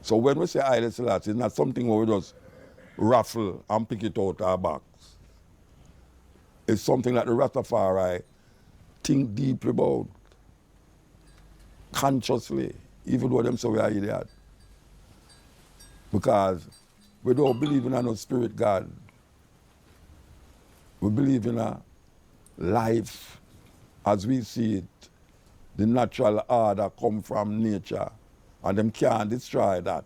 So when we say Haile Selassie, it's not something where we just raffle and pick it out our box. It's something that the Rastafari think deeply about, consciously, even though them say we are idiot. Because we don't believe in no spirit God. We believe in a life as we see it. The natural order come from nature, and them can't destroy that.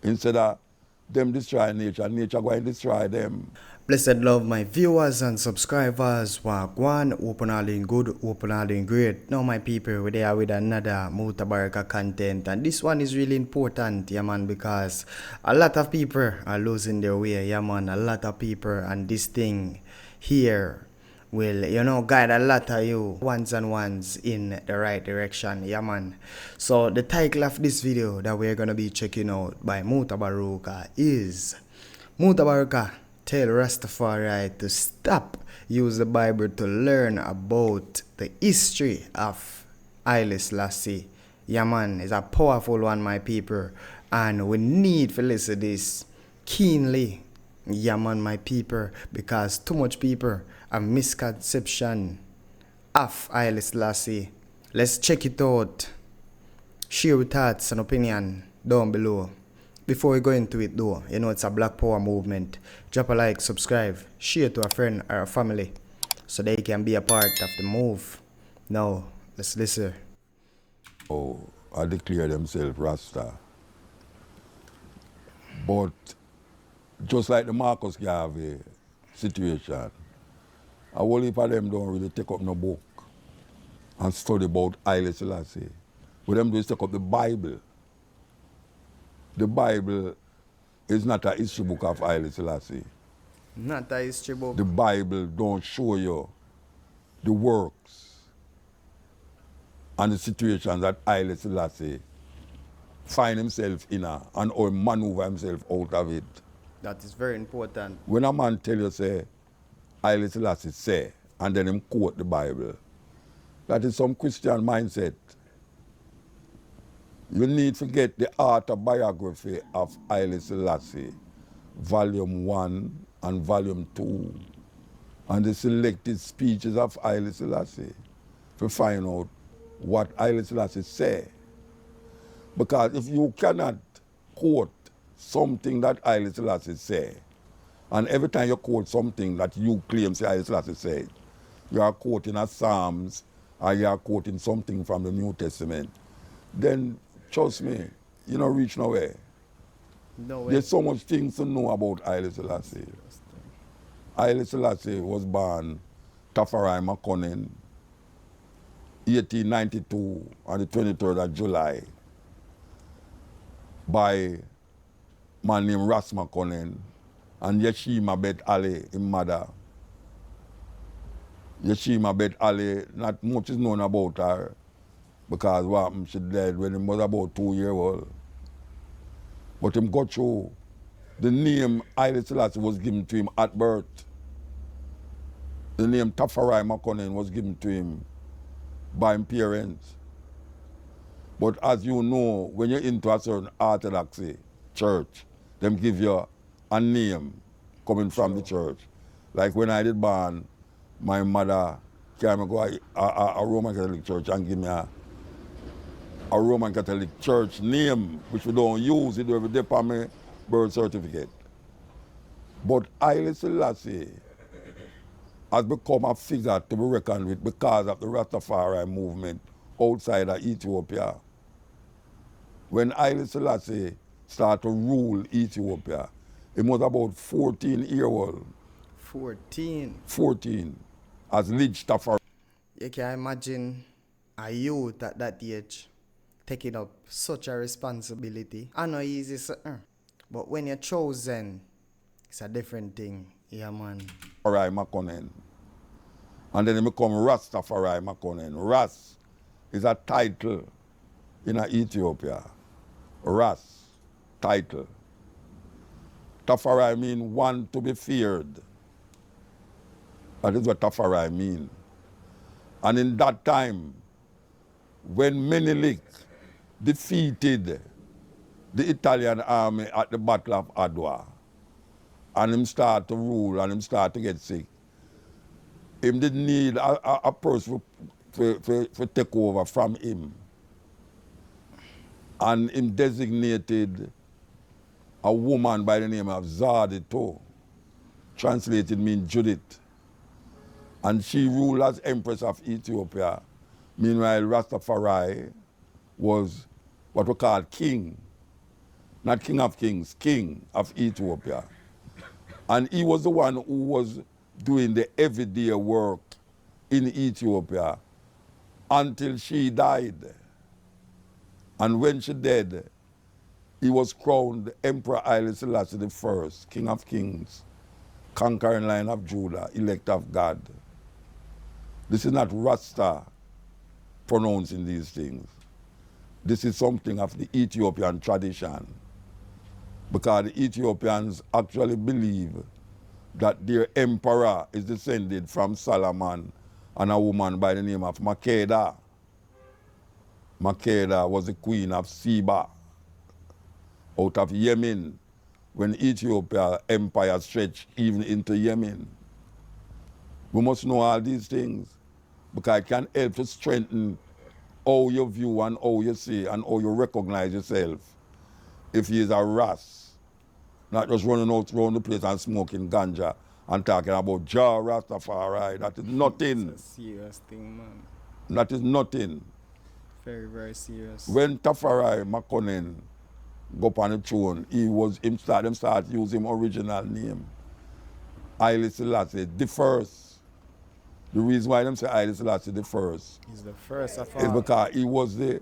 Instead of them destroy nature, nature going to destroy them. Blessed love my viewers and subscribers. Wagwan, open all in good, open all in great. Now my people, we're there with another Mutabaruka content, and this one is really important, yeah man, because a lot of people are losing their way, yeah man, a lot of people, and this thing here will, guide a lot of you ones and ones in the right direction, yeah man. So the title of this video that we're gonna be checking out by Mutabaruka is Mutabaruka tell Rastafari to stop use the Bible to learn about the history of Haile Selassie. Yeah man, it's a powerful one my people, and we need to listen to this keenly. Yeah man my people, because too much people have misconception of Haile Selassie. Let's check it out. Share your thoughts and opinion down below. Before we go into it though, it's a Black Power movement. Drop a like, subscribe, share to a friend or a family so they can be a part of the move. Now, let's listen. Oh, I declare themselves Rasta. But just like the Marcus Garvey situation, a whole heap of them don't really take up no book and study about Haile Selassie. What them do is take up the Bible. The Bible is not a history book of Haile Selassie. Not a history book. The Bible don't show you the works and the situations that Haile Selassie find himself in and or maneuver himself out of it. That is very important. When a man tell you, say, Haile Selassie say, and then him quote the Bible, that is some Christian mindset. You need to get the autobiography of Haile Selassie, volume 1 and volume 2, and the selected speeches of Haile Selassie to find out what Haile Selassie say. Because if you cannot quote something that Haile Selassie say, and every time you quote something that you claim say Haile Selassie said, you are quoting a Psalms or you are quoting something from the New Testament, then trust me, you don't reach nowhere. No way. There's so much things to know about Haile Selassie. Haile Selassie was born Tafari Makonnen, 1892 on the 23rd of July by a man named Ras Makonnen and Yeshima Bet Ali, his mother. Yeshima Bet Ali, not much is known about her because what happened, she died when he was about 2 years old. But him got through. The name Haile Selassie was given to him at birth. The name Tafari Makonnen was given to him by his parents. But as you know, when you're into a certain orthodoxy church, them give you a name coming from the church. Like when I did born, my mother carried me go a Roman Catholic church and give me a Roman Catholic church name, which we don't use, it every day on my birth certificate. But Haile Selassie has become a figure to be reckoned with because of the Rastafari movement outside of Ethiopia. When Haile Selassie started to rule Ethiopia, he was about 14-year-old. 14. 14, as Lidge Tafari. You can imagine a youth at that age taking up such a responsibility. I know easy, but when you're chosen, it's a different thing. Yeah, man. Makonnen. And then he become Rastafari Makonnen. Ras is a title in Ethiopia. Ras, title. Tafari means one to be feared. That is what Tafari means. And in that time, when Menelik defeated the Italian army at the Battle of Adwa, and him start to rule and him start to get sick, him didn't need a person to take over from him. And him designated a woman by the name of Zardito, translated mean Judith. And she ruled as Empress of Ethiopia. Meanwhile, Rastafari was what we call king. Not king of kings, king of Ethiopia. And he was the one who was doing the everyday work in Ethiopia until she died. And when she died, he was crowned Emperor Haile Selassie I, King of Kings, conquering line of Judah, elect of God. This is not Rasta pronouncing these things. This is something of the Ethiopian tradition, because the Ethiopians actually believe that their emperor is descended from Solomon and a woman by the name of Makeda. Makeda was the queen of Seba out of Yemen when Ethiopia empire stretched even into Yemen. We must know all these things because it can help to strengthen how you view and how you see and how you recognize yourself. If he is a ras, not just running out around the place and smoking ganja and talking about Jah Rastafari, that is nothing. It's a serious thing, man. That is nothing. Very, very serious. When Tafari Makonnen go up on the throne, them start using him original name. Haile Selassie, the first. The reason why them say Haile Selassie the first He's the first of is all. because he was the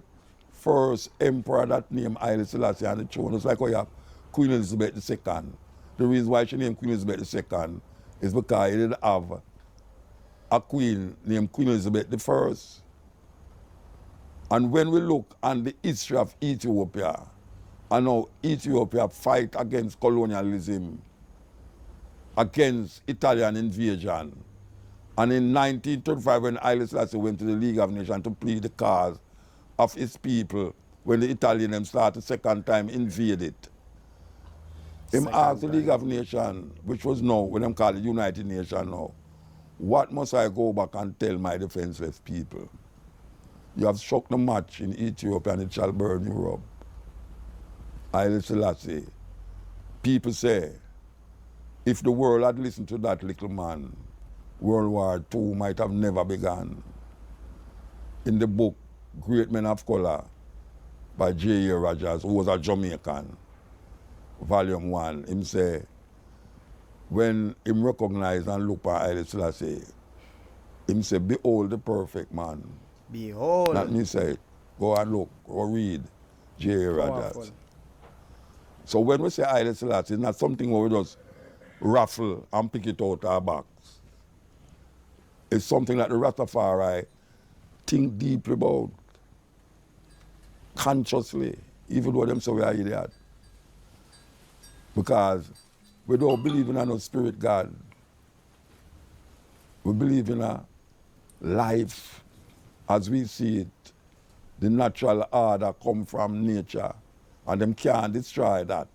first emperor that named Haile Selassie on the throne. It's like how you have Queen Elizabeth II. The reason why she named Queen Elizabeth II is because he did have a queen named Queen Elizabeth I. And when we look at the history of Ethiopia, and how Ethiopia fight against colonialism, against Italian invasion, and in 1935 when Haile Selassie went to the League of Nations to plead the cause of his people, when the Italians started second time invade it, him asked the League of Nations, which was now, when them call it United Nations now, what must I go back and tell my defenseless people? You have struck the match in Ethiopia and it shall burn you up. Haile Selassie. People say, if the world had listened to that little man, World War II might have never begun. In the book, Great Men of Color, by J.A. Rogers, who was a Jamaican, Volume 1, him say, when him recognize and look at Haile Selassie, him say, behold the perfect man. Behold. Not me say it. Go and look, go read J.A. Rogers. Powerful. So when we say Haile Selassie, it's not something where we just raffle and pick it out our box. It's something that the Rastafari think deeply about, consciously, even though them say we are idiot. Because we don't believe in no spirit God. We believe in a life as we see it. The natural order come from nature, and them can't destroy that.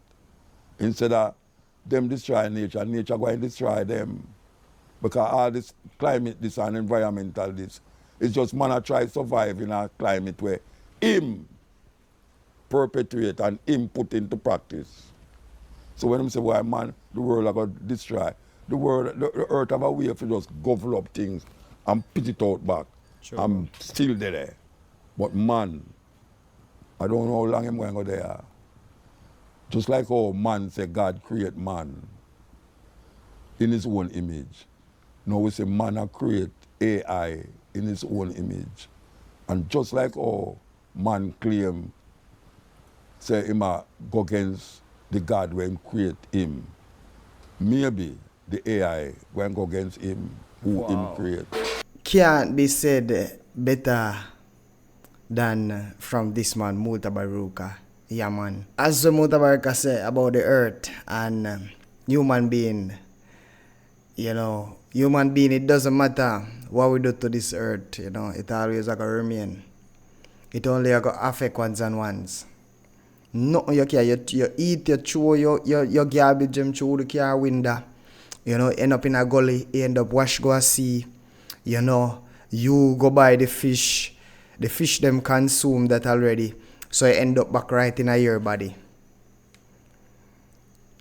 Instead of them destroy nature, nature going to destroy them. Because all this climate, this and environmental this, it's just man a try to survive in a climate where him perpetuate and him put into practice. So when them say, why man, the world are going to destroy, the earth have a way to just gobble up things and put it out back. Sure. I'm still there. But man, I don't know how long I'm going to go there. Just like how man say God create man in his own image. Now we say man a create AI in his own image. And just like how man claim, say him a go against the God when create him, maybe the AI when go against him who him create. Can't be said better than from this man, Mutabaruka. Yeah, man. As the Mutabaruka said about the earth and human being, you know, human being, it doesn't matter what we do to this earth, you know, it always going to remain. It only going to affect ones and ones. Nothing you can. You eat, you throw your garbage them through the car window. You know, end up in a gully, you end up wash go a sea. You know, you go buy the fish them consume that already. So you end up back right in your body.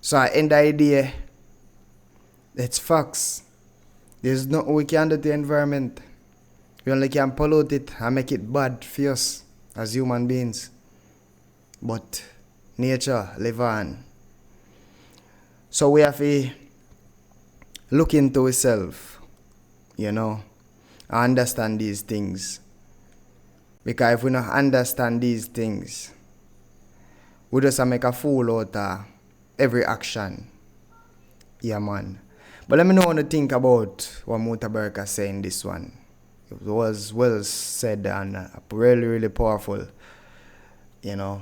So at the end of the day, it's facts. There's nothing we can do to the environment. We only can pollute it and make it bad for us as human beings. But nature live on. So we have to look into ourselves, you know, and understand these things. Because if we don't understand these things, we just make a fool out of every action. Yeah, man. But let me know what you think about what Mutabaruka said in this one. It was well said and really, really powerful. You know.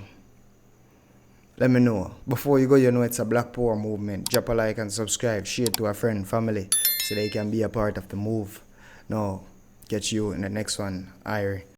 Let me know. Before you go, you know it's a Black Power movement. Drop a like and subscribe. Share it to a friend, family, so they can be a part of the move. Now, catch you in the next one. Irie.